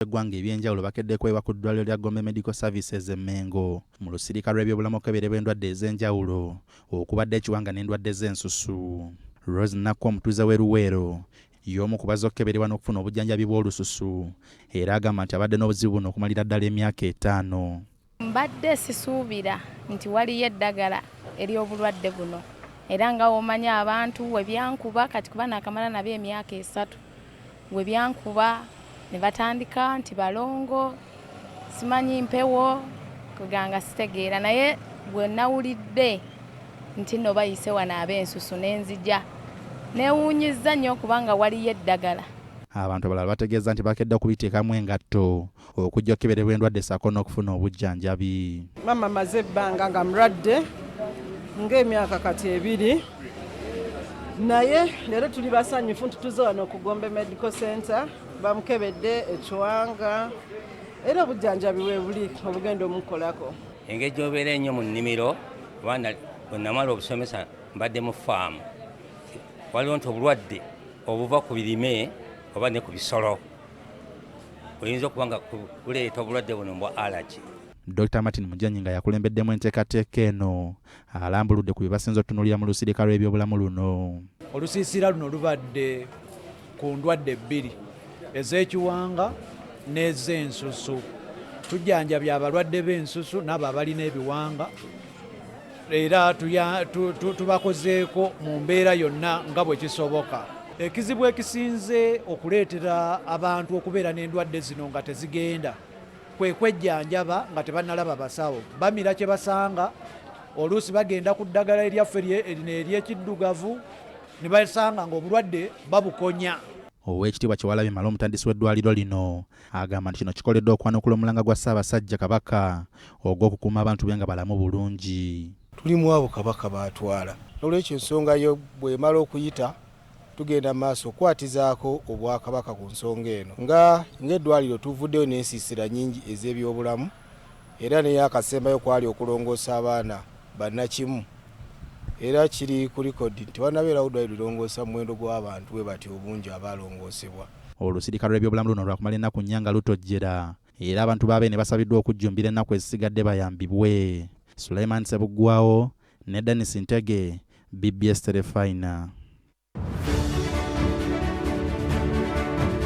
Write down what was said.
Eggwanga Eb'enjawulo bakedde kwebwa ku ddwaliro lya Gombe Medical Services Mengo mu lusirika lw'ebyobulamu Bakebereddwa endwadde ez'enjawulo okubadde ekiwanga n'endwadde z'ensusu. Rose Nakku omutuuze w'e Luweero y'omu ku bazze okukeberebwa n'okufuna obujjanjabi bw'olususu era agamba nti abadde n'obuzibu buno okumalira ddala emyaka 5. Mbadde sisuubira nti waliyo eddagala ery'obulwadde buno era nga womanya abantu we byankuba kati kuba nakamala nabyo emyaka 3 we byankuba ne batandika nti balongo simanyi mpewo kuganga sitegeera naye bwe nawulidde nti no bayise wano ab'ensusu n'enzija neewuunyizza nnyo kubanga waliyo eddagala. Abantu abalala bategeeza nti bakedde okubiteekamu engatto okujja okukeberebwa endwadde ssaako n'okufuna obujjanjabi. Mama maze ebbanga nga mulwadde ng'emyaka kati 2 naye leero tuli basanyufu nti tuze wano ku Gombe Medical Center bamukebedde ekiwanga era obujjanjabi we buli obugenda omukolako. Engeri gy'obeera ennyo mu nnimiro kubanga bwe namala obusomesa mbadde mu faamu waliwo nti obulwadde obuva ku birime oba ne ku bisolo oyinza okuba nga kuleeta obulwadde buno bwa allergy. Dr. Martin Mujanyi nga yakulembeddemu enteekateeka eno alambuludde ku bye basinze otunuulira mu lusirika lw'ebyobulamu luno. Olusiisira luno lubadde ku ndwadde 2 ez'ekiwanga n'ez'ensusu. Tujjanjabya abalwadde b'ensusu n'abo abalina ebiwanga era tubakozeeko mu mbeera yonna nga bwe kisoboka. Ekizibu ekisinze okuleetera abantu okubeera n'endwadde zino nga tezigenda kwe kwejjanjaba nga tebannalaba basawo. Bamira kye basanga, oluusi bagenda ku ddagala eryaffe ery'ekiddugavu ne basanga ng'obulwadde babukonya. Oweekitiibwa Kyewalabye Male omutandisi w'eddwaliro lino agamba nti kino kikoleddwa okwanukula omulanga gwa Ssaabasajja Kabaka ogw'okukuuma abantu be nga balamu bulungi. Tulimu abo Kabaka baatwala. Olw'ekyo ensonga yo bw'emala okuyita tugenda maaso okwatizaako Obwakabaka ku nsonga eno. Ng'eddwaliro tuvuddeyo n'ensiisira nnyingi ez'ebyobulamu era n'eyakasembayo kwali okulongoosa abaana bannakimu. Era kiri ku likodi nti wannabeerawo ddwaliro lirongoosa muwendo gw'abantu bwe batyo obungi abalongoosebwa. Olusirika lw'ebyobulamu luno lwakumala ennaku 4 nga lutojjera era abantu baabe ne basabiddwa okujjumbira ennaku ezisigadde bayambibwe. Sulaiman Sebuggwawo ne Dennis Ntege, BBS Telefina.